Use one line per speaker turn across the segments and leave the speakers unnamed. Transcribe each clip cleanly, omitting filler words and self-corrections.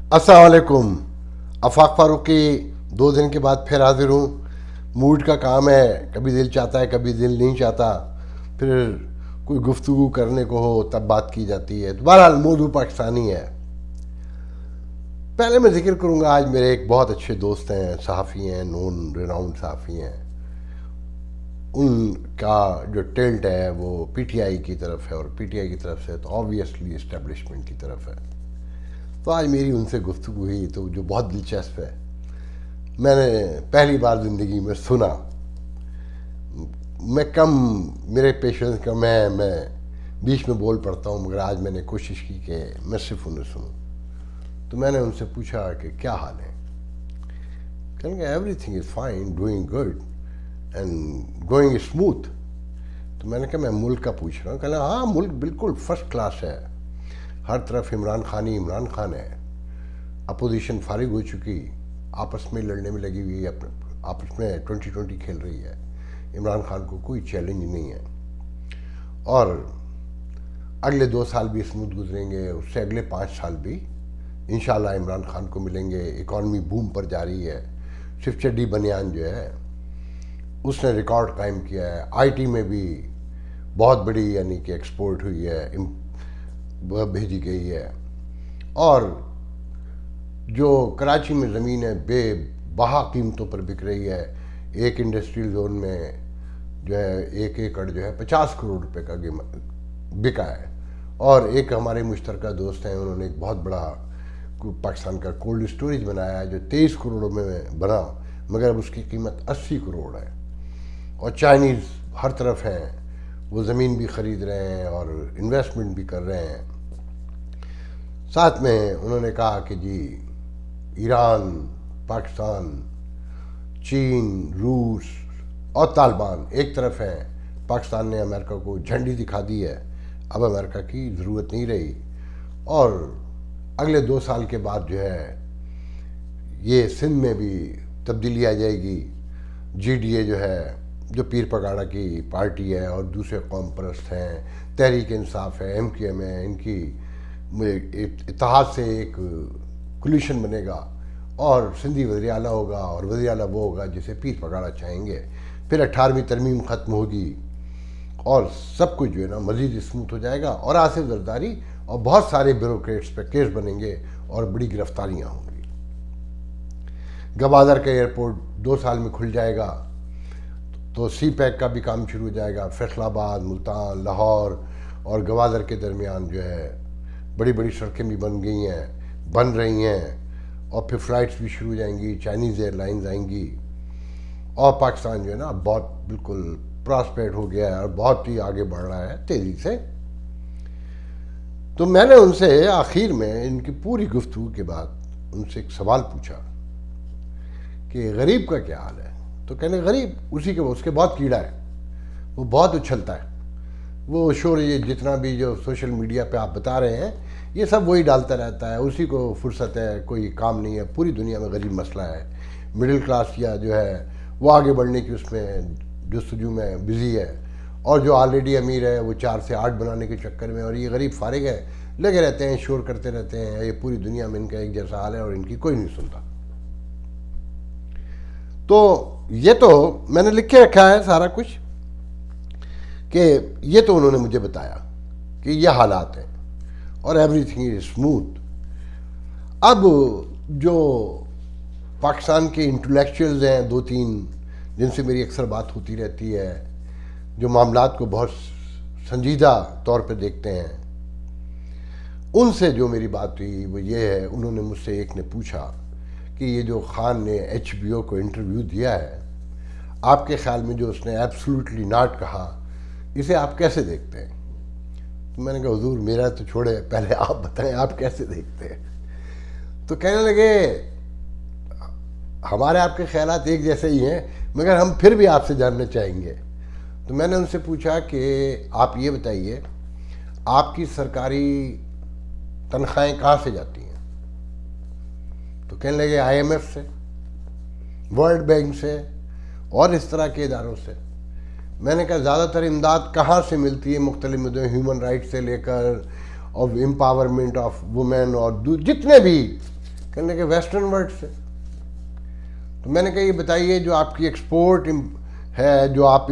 السلام علیکم. آفاق فاروقی 2 دن کے بعد پھر حاضر ہوں. موڈ کا کام ہے، کبھی دل چاہتا ہے کبھی دل نہیں چاہتا. پھر کوئی گفتگو کرنے کو ہو تب بات کی جاتی ہے. بہرحال موضوع پاکستانی ہے. پہلے میں ذکر کروں گا، آج میرے ایک بہت اچھے دوست ہیں، صحافی ہیں، نون ریناؤنڈ صحافی ہیں. ان کا جو ٹلٹ ہے وہ پی ٹی آئی کی طرف ہے، اور پی ٹی آئی کی طرف سے تو آبویسلی اسٹیبلشمنٹ کی طرف ہے. تو آج میری ان سے گفتگو ہوئی تو جو بہت دلچسپ ہے. میں نے پہلی بار زندگی میں سنا. میں کم، میرے پیشنس کم ہے، میں بیچ میں بول پڑتا ہوں، مگر آج میں نے کوشش کی کہ میں صرف انہیں سنوں. تو میں نے ان سے پوچھا کہ کیا حال ہے. کہیں گے everything is fine, doing good and going smooth. تو میں نے کہا میں ملک کا پوچھ رہا ہوں. کہنا ہاں ملک بالکل فرسٹ کلاس ہے، ہر طرف عمران خان ہے. اپوزیشن فارغ ہو چکی، آپس میں لڑنے میں لگی ہوئی ہے، آپس میں 2020 کھیل رہی ہے. عمران خان کو کوئی چیلنج نہیں ہے. اور اگلے 2 سال بھی اسموتھ گزریں گے، اس سے اگلے 5 سال بھی انشاءاللہ عمران خان کو ملیں گے. اکانومی بوم پر جا رہی ہے. صرف چڈی بنیان جو ہے اس نے ریکارڈ قائم کیا ہے. آئی ٹی میں بھی بہت بڑی یعنی کہ ایکسپورٹ ہوئی ہے، بھیجی گئی ہے. اور جو کراچی میں زمین ہے بے بہا قیمتوں پر بک رہی ہے. ایک انڈسٹریل زون میں جو ہے 1 ایکڑ جو ہے 50 کروڑ روپے کا بکا ہے. اور ایک ہمارے مشترکہ دوست ہیں، انہوں نے ایک بہت بڑا پاکستان کا کولڈ اسٹوریج بنایا ہے جو 23 کروڑوں میں بنا، مگر اب اس کی قیمت 80 کروڑ ہے. اور چائنیز ہر طرف ہیں، وہ زمین بھی خرید رہے ہیں اور انویسٹمنٹ بھی کر رہے ہیں. ساتھ میں انہوں نے کہا کہ جی ایران، پاکستان، چین، روس اور طالبان ایک طرف ہیں. پاکستان نے امریکہ کو جھنڈی دکھا دی ہے، اب امریکہ کی ضرورت نہیں رہی. اور اگلے 2 سال کے بعد جو ہے یہ سندھ میں بھی تبدیلی آ جائے گی. جی ڈی اے جو ہے، جو پیر پگاڑا کی پارٹی ہے اور دوسرے قوم پرست ہیں، تحریک انصاف ہے، ایم کیو ایم ہے، ان کی اتحاد سے ایک کولیشن بنے گا اور سندھی وزیر اعلیٰ ہوگا. اور وزیر اعلیٰ وہ ہوگا جسے پیر پگاڑا چاہیں گے. پھر 18ویں ترمیم ختم ہوگی اور سب کچھ جو ہے نا مزید اسموتھ ہو جائے گا. اور آصف زرداری اور بہت سارے بیوروکریٹس پہ کیس بنیں گے اور بڑی گرفتاریاں ہوں گی. گوادر کا ایئرپورٹ 2 سال میں کھل جائے گا تو سی پیک کا بھی کام شروع ہو جائے گا. فیصل آباد، ملتان، لاہور اور گوادر کے درمیان جو ہے بڑی بڑی سڑکیں بھی بن رہی ہیں. اور پھر فلائٹس بھی شروع ہو جائیں گی، چائنیز ایئر لائنز آئیں گی. اور پاکستان جو ہے نا بہت بالکل پراسپیرٹ ہو گیا ہے اور بہت ہی آگے بڑھ رہا ہے تیزی سے. تو میں نے ان سے آخر میں ان کی پوری گفتگو کے بعد ان سے ایک سوال پوچھا کہ غریب کا کیا حال ہے. تو کہنے غریب اس کے بہت کیڑا ہے، وہ بہت اچھلتا ہے. وہ شور یہ جتنا بھی جو سوشل میڈیا پہ آپ بتا رہے ہیں یہ سب وہی ڈالتا رہتا ہے، اسی کو فرصت ہے، کوئی کام نہیں ہے. پوری دنیا میں غریب مسئلہ ہے. مڈل کلاس یا جو ہے وہ آگے بڑھنے کی اس میں جستجو میں بزی ہے، اور جو آلریڈی امیر ہے وہ 4 سے 8 بنانے کے چکر میں. اور یہ غریب فارغ ہے، لگے رہتے ہیں، شور کرتے رہتے ہیں. یہ پوری دنیا میں ان کا ایک جیسا حال ہے اور ان کی کوئی نہیں سنتا. تو یہ تو میں نے لکھ کے رکھا ہے سارا کچھ، کہ یہ تو انہوں نے مجھے بتایا کہ یہ حالات ہیں اور ایوری تھنگ از اسموتھ. اب جو پاکستان کے انٹلیکچوئلز ہیں 2-3 جن سے میری اکثر بات ہوتی رہتی ہے، جو معاملات کو بہت سنجیدہ طور پہ دیکھتے ہیں، ان سے جو میری بات ہوئی وہ یہ ہے. انہوں نے مجھ سے ایک نے پوچھا کہ یہ جو خان نے ایچ بی او کو انٹرویو دیا ہے، آپ کے خیال میں جو اس نے ایبسلوٹلی ناٹ کہا، اسے آپ کیسے دیکھتے ہیں؟ تو میں نے کہا حضور میرا تو چھوڑے، پہلے آپ بتائیں آپ کیسے دیکھتے ہیں. تو کہنے لگے ہمارے آپ کے خیالات ایک جیسے ہی ہیں، مگر ہم پھر بھی آپ سے جاننا چاہیں گے. تو میں نے ان سے پوچھا کہ آپ یہ بتائیے آپ کی سرکاری تنخواہیں کہاں سے جاتی ہیں؟ تو کہنے لگے آئی ایم ایف سے، ورلڈ بینک سے اور اس طرح کے اداروں سے. میں نے کہا زیادہ تر امداد کہاں سے ملتی ہے؟ مختلف مدعے ہیومن رائٹ سے لے کر اور امپاورمنٹ آف وومن اور جتنے بھی کہنے لگے ویسٹرن ورلڈ سے. تو میں نے کہا یہ بتائیے جو آپ کی ایکسپورٹ ہے، جو آپ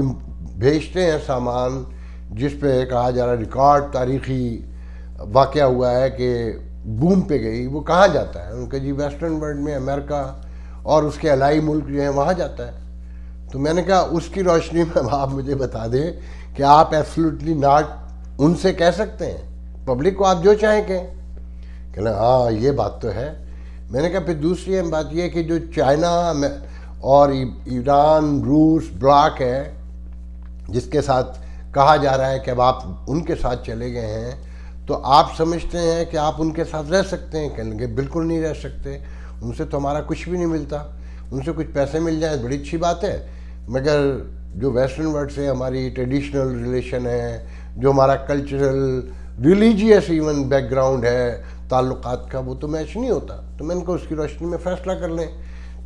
بھیجتے ہیں سامان، جس پہ کہا جا رہا ریکارڈ تاریخی واقعہ ہوا ہے کہ بوم پہ گئی، وہ کہاں جاتا ہے؟ ان کا جی ویسٹرن ورلڈ میں امریکہ اور اس کے علائی ملک جو ہیں وہاں جاتا ہے. تو میں نے کہا اس کی روشنی میں آپ مجھے بتا دیں کہ آپ ایبسلیوٹلی ناٹ ان سے کہہ سکتے ہیں، پبلک کو آپ جو چاہیں کہیں. کہ ہاں یہ بات تو ہے. میں نے کہا پھر دوسری اہم بات یہ ہے کہ جو چائنا اور ایران روس بلاک ہے، جس کے ساتھ کہا جا رہا ہے کہ اب آپ ان کے ساتھ چلے گئے ہیں، تو آپ سمجھتے ہیں کہ آپ ان کے ساتھ رہ سکتے ہیں؟ کہنے لگے بالکل نہیں رہ سکتے، ان سے تو ہمارا کچھ بھی نہیں ملتا. ان سے کچھ پیسے مل جائیں بڑی اچھی بات ہے، مگر جو ویسٹرن ورلڈ سے ہماری ٹریڈیشنل ریلیشن ہے، جو ہمارا cultural religious even back ground ہے تعلقات کا، وہ تو میچ نہیں ہوتا. تو میں نے کہا اس کی روشنی میں فیصلہ کر لیں.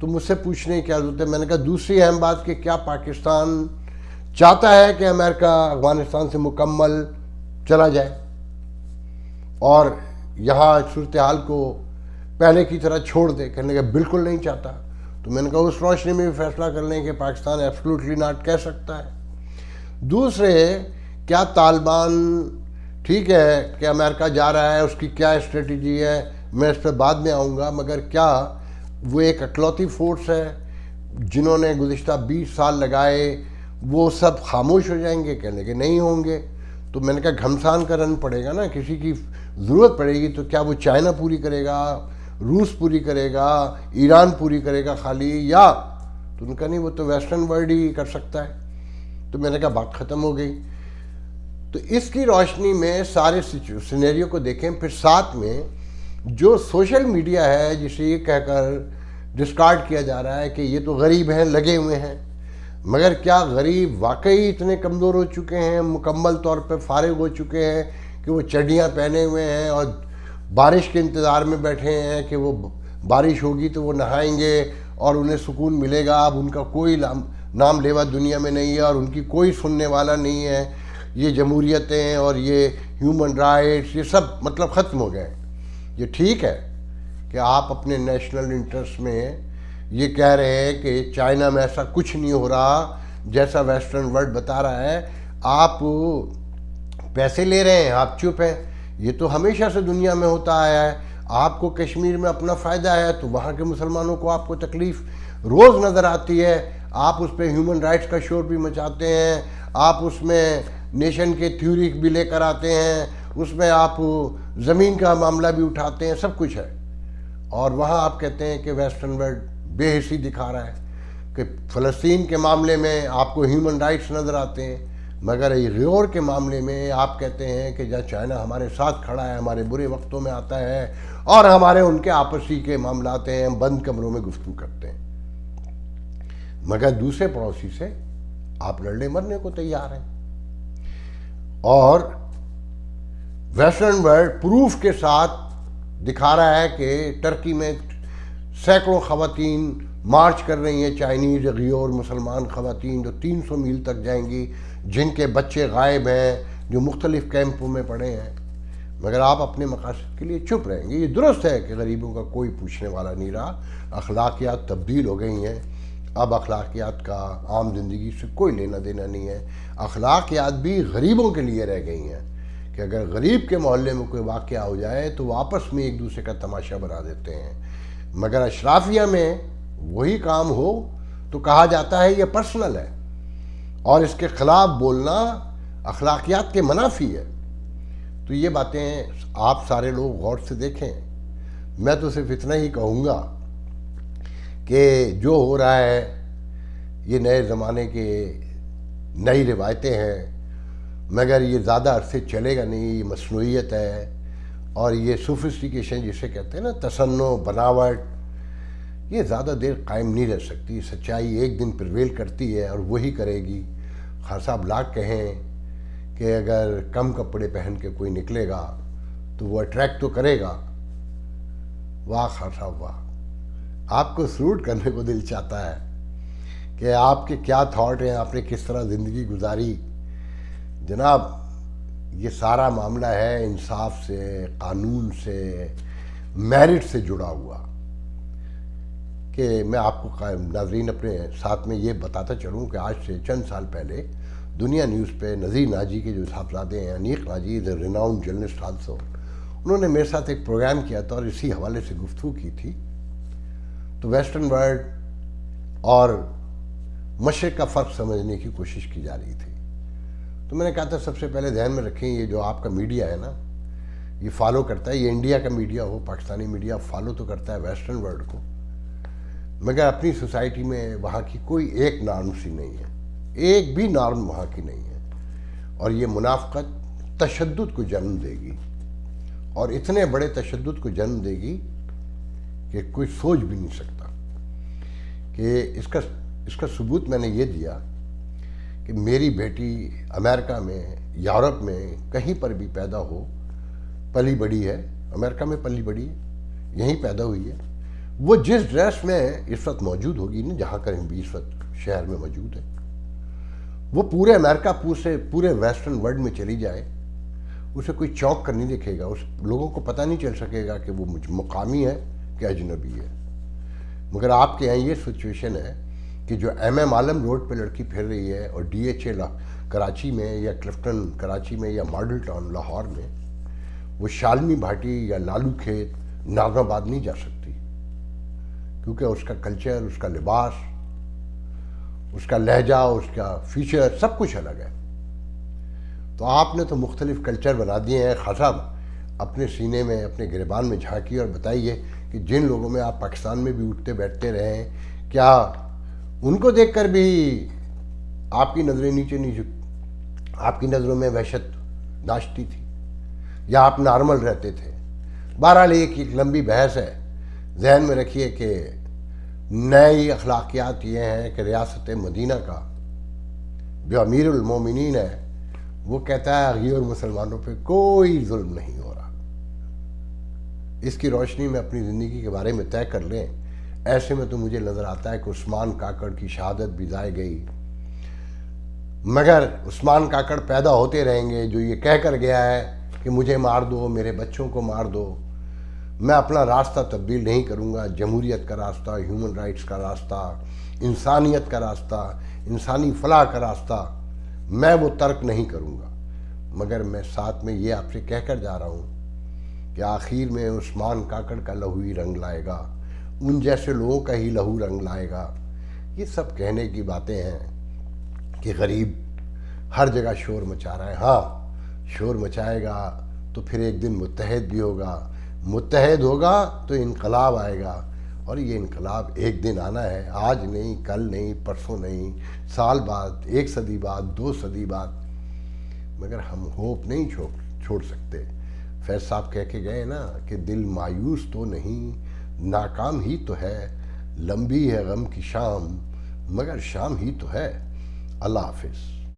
تو مجھ سے پوچھنے کی کیا ضرورت ہے؟ میں نے کہا دوسری اہم بات کہ کیا پاکستان چاہتا ہے کہ امریکہ افغانستان سے مکمل چلا جائے اور یہاں صورتحال کو پہلے کی طرح چھوڑ دے؟ کہنے لگا بالکل نہیں چاہتا. تو میں نے کہا اس روشنی میں بھی فیصلہ کر لیں کہ پاکستان ایبسلیوٹلی ناٹ کہہ سکتا ہے. دوسرے، کیا طالبان ٹھیک ہے کہ امریکہ جا رہا ہے، اس کی کیا اسٹریٹجی ہے، میں اس پہ بعد میں آؤں گا، مگر کیا وہ ایک اکلوتی فورس ہے جنہوں نے گزشتہ 20 سال لگائے وہ سب خاموش ہو جائیں گے؟ کہنے کہ نہیں ہوں گے. تو میں نے کہا گھمسان کا رن پڑے گا نا، کسی کی ضرورت پڑے گی تو کیا وہ چائنا پوری کرے گا، روس پوری کرے گا، ایران پوری کرے گا خالی، یا تو ان کا نہیں، وہ تو ویسٹرن ورلڈ ہی کر سکتا ہے. تو میں نے کہا بات ختم ہو گئی. تو اس کی روشنی میں سارے سینیریو کو دیکھیں. پھر ساتھ میں جو سوشل میڈیا ہے جسے یہ کہہ کر ڈسکارڈ کیا جا رہا ہے کہ یہ تو غریب ہیں، لگے ہوئے ہیں، مگر کیا غریب واقعی اتنے کمزور ہو چکے ہیں، مکمل طور پہ فارغ ہو چکے ہیں کہ وہ چڈیاں پہنے ہوئے ہیں اور بارش کے انتظار میں بیٹھے ہیں کہ وہ بارش ہوگی تو وہ نہائیں گے اور انہیں سکون ملے گا؟ اب ان کا کوئی نام لیوا دنیا میں نہیں ہے اور ان کی کوئی سننے والا نہیں ہے. یہ جمہوریتیں اور یہ ہیومن رائٹس یہ سب مطلب ختم ہو گئے. یہ ٹھیک ہے کہ آپ اپنے نیشنل انٹرسٹ میں یہ کہہ رہے ہیں کہ چائنا میں ایسا کچھ نہیں ہو رہا جیسا ویسٹرن ورلڈ بتا رہا ہے، آپ پیسے لے رہے ہیں، آپ چپ ہیں. یہ تو ہمیشہ سے دنیا میں ہوتا آیا ہے. آپ کو کشمیر میں اپنا فائدہ ہے تو وہاں کے مسلمانوں کو آپ کو تکلیف روز نظر آتی ہے. آپ اس پہ ہیومن رائٹس کا شور بھی مچاتے ہیں، آپ اس میں نیشن کے تھیوری بھی لے کر آتے ہیں، اس میں آپ زمین کا معاملہ بھی اٹھاتے ہیں، سب کچھ ہے. اور وہاں آپ کہتے ہیں کہ ویسٹرن ورلڈ بے حسی دکھا رہا ہے کہ فلسطین کے معاملے میں آپ کو ہیومن رائٹس نظر آتے ہیں، مگر غیور کے معاملے میں آپ کہتے ہیں کہ جہاں چائنا ہمارے ساتھ کھڑا ہے، ہمارے برے وقتوں میں آتا ہے اور ہمارے ان کے آپسی کے معاملات ہیں، ہم بند کمروں میں گفتگو کرتے ہیں، مگر دوسرے پڑوسی سے آپ لڑنے مرنے کو تیار ہیں. اور ویسٹرن ورلڈ پروف کے ساتھ دکھا رہا ہے کہ ٹرکی میں سینکڑوں خواتین مارچ کر رہی ہیں، چائنیز غیور مسلمان خواتین جو 300 میل تک جائیں گی، جن کے بچے غائب ہیں، جو مختلف کیمپوں میں پڑے ہیں، مگر آپ اپنے مقاصد کے لیے چپ رہیں گے. یہ درست ہے کہ غریبوں کا کوئی پوچھنے والا نہیں رہا، اخلاقیات تبدیل ہو گئی ہیں، اب اخلاقیات کا عام زندگی سے کوئی لینا دینا نہیں ہے. اخلاقیات بھی غریبوں کے لیے رہ گئی ہیں کہ اگر غریب کے محلے میں کوئی واقعہ ہو جائے تو وہ آپس میں ایک دوسرے کا تماشا بنا دیتے ہیں، مگر اشرافیہ میں وہی کام ہو تو کہا جاتا ہے یہ پرسنل ہے اور اس کے خلاف بولنا اخلاقیات کے منافی ہے. تو یہ باتیں آپ سارے لوگ غور سے دیکھیں. میں تو صرف اتنا ہی کہوں گا کہ جو ہو رہا ہے یہ نئے زمانے کے نئی روایتیں ہیں، مگر یہ زیادہ عرصے چلے گا نہیں. یہ مصنوعیت ہے اور یہ سوفسٹیکیشن جسے کہتے ہیں نا، تصنع، بناوٹ، یہ زیادہ دیر قائم نہیں رہ سکتی. سچائی ایک دن پریویل کرتی ہے اور وہی کرے گی. خان صاحب لاکھ کہیں کہ اگر کم کپڑے پہن کے کوئی نکلے گا تو وہ اٹریکٹ تو کرے گا. واہ خان صاحب واہ، آپ کو سلوٹ کرنے کو دل چاہتا ہے کہ آپ کے کیا تھاٹ ہیں، آپ نے کس طرح زندگی گزاری. جناب یہ سارا معاملہ ہے انصاف سے، قانون سے، میرٹ سے جڑا ہوا. کہ میں آپ کو ناظرین اپنے ساتھ میں یہ بتاتا چلوں کہ آج سے چند سال پہلے دنیا نیوز پہ نذیر ناجی کے جو صاحبزادے ہیں، انیق ناجی از اے ریناؤنڈ جرنلسٹ آلسو، انہوں نے میرے ساتھ ایک پروگرام کیا تھا اور اسی حوالے سے گفتگو کی تھی. تو ویسٹرن ورلڈ اور مشرق کا فرق سمجھنے کی کوشش کی جا رہی تھی. تو میں نے کہا تھا سب سے پہلے ذہن میں رکھیں، یہ جو آپ کا میڈیا ہے نا، یہ فالو کرتا ہے، یہ انڈیا کا میڈیا ہو پاکستانی میڈیا فالو تو کرتا ہے ویسٹرن ورلڈ کو، مگر اپنی سوسائٹی میں وہاں کی کوئی ایک نارم سی نہیں ہے، ایک بھی نارم وہاں کی نہیں ہے. اور یہ منافقت تشدد کو جنم دے گی، اور اتنے بڑے تشدد کو جنم دے گی کہ کوئی سوچ بھی نہیں سکتا. کہ اس کا ثبوت میں نے یہ دیا کہ میری بیٹی امریکہ میں، یورپ میں کہیں پر بھی پیدا ہو، پلی بڑی ہے، امریکہ میں پلی بڑی ہے، یہیں پیدا ہوئی ہے. وہ جس ڈریس میں اس وقت موجود ہوگی نا، جہاں کہیں بھی اس وقت شہر میں موجود ہے، وہ پورے امریکہ پورے ویسٹرن ورلڈ میں چلی جائے، اسے کوئی چونک کر نہیں دیکھے گا، اس لوگوں کو پتہ نہیں چل سکے گا کہ وہ مقامی ہے کہ اجنبی ہے. مگر آپ کے یہاں یہ سچویشن ہے کہ جو ایم عالم روڈ پہ لڑکی پھر رہی ہے، اور ڈی ایچ اے کراچی میں، یا کلفٹن کراچی میں، یا ماڈل ٹاؤن لاہور میں، وہ شالمی بھاٹی یا لالو کھیت ناظم آباد نہیں جا سکتی، کیونکہ اس کا کلچر، اس کا لباس، اس کا لہجہ، اس کا فیچر سب کچھ الگ ہے. تو آپ نے تو مختلف کلچر بنا دیے ہیں. خاصا اپنے سینے میں، اپنے گریبان میں جھانکیے اور بتائیے کہ جن لوگوں میں آپ پاکستان میں بھی اٹھتے بیٹھتے رہے ہیں، کیا ان کو دیکھ کر بھی آپ کی نظریں نیچے نہیں جھک، آپ کی نظروں میں وحشت ناشتی تھی، یا آپ نارمل رہتے تھے؟ بہرحال ایک لمبی بحث ہے. ذہن میں رکھیے کہ نئی اخلاقیات یہ ہیں کہ ریاست مدینہ کا جو امیر المومنین ہے، وہ کہتا ہے غیر مسلمانوں پہ کوئی ظلم نہیں ہو رہا. اس کی روشنی میں اپنی زندگی کے بارے میں طے کر لیں. ایسے میں تو مجھے نظر آتا ہے کہ عثمان کاکڑ کی شہادت بھی ضائع گئی، مگر عثمان کاکڑ پیدا ہوتے رہیں گے جو یہ کہہ کر گیا ہے کہ مجھے مار دو، میرے بچوں کو مار دو، میں اپنا راستہ تبدیل نہیں کروں گا. جمہوریت کا راستہ، ہیومن رائٹس کا راستہ، انسانیت کا راستہ، انسانی فلاح کا راستہ میں وہ ترک نہیں کروں گا. مگر میں ساتھ میں یہ آپ سے کہہ کر جا رہا ہوں کہ آخر میں عثمان کاکڑ کا لہو ہی رنگ لائے گا، ان جیسے لوگوں کا ہی لہو رنگ لائے گا. یہ سب کہنے کی باتیں ہیں کہ غریب ہر جگہ شور مچا رہا ہے. ہاں، شور مچائے گا تو پھر ایک دن متحد بھی ہوگا، متحد ہوگا تو انقلاب آئے گا. اور یہ انقلاب ایک دن آنا ہے، آج نہیں، کل نہیں، پرسوں نہیں، سال بعد، 1 صدی بعد، 2 صدی بعد. مگر ہم ہوپ نہیں چھوڑ سکتے. فیض صاحب کہہ کے گئے نا کہ دل مایوس تو نہیں، ناکام ہی تو ہے، لمبی ہے غم کی شام، مگر شام ہی تو ہے. اللہ حافظ.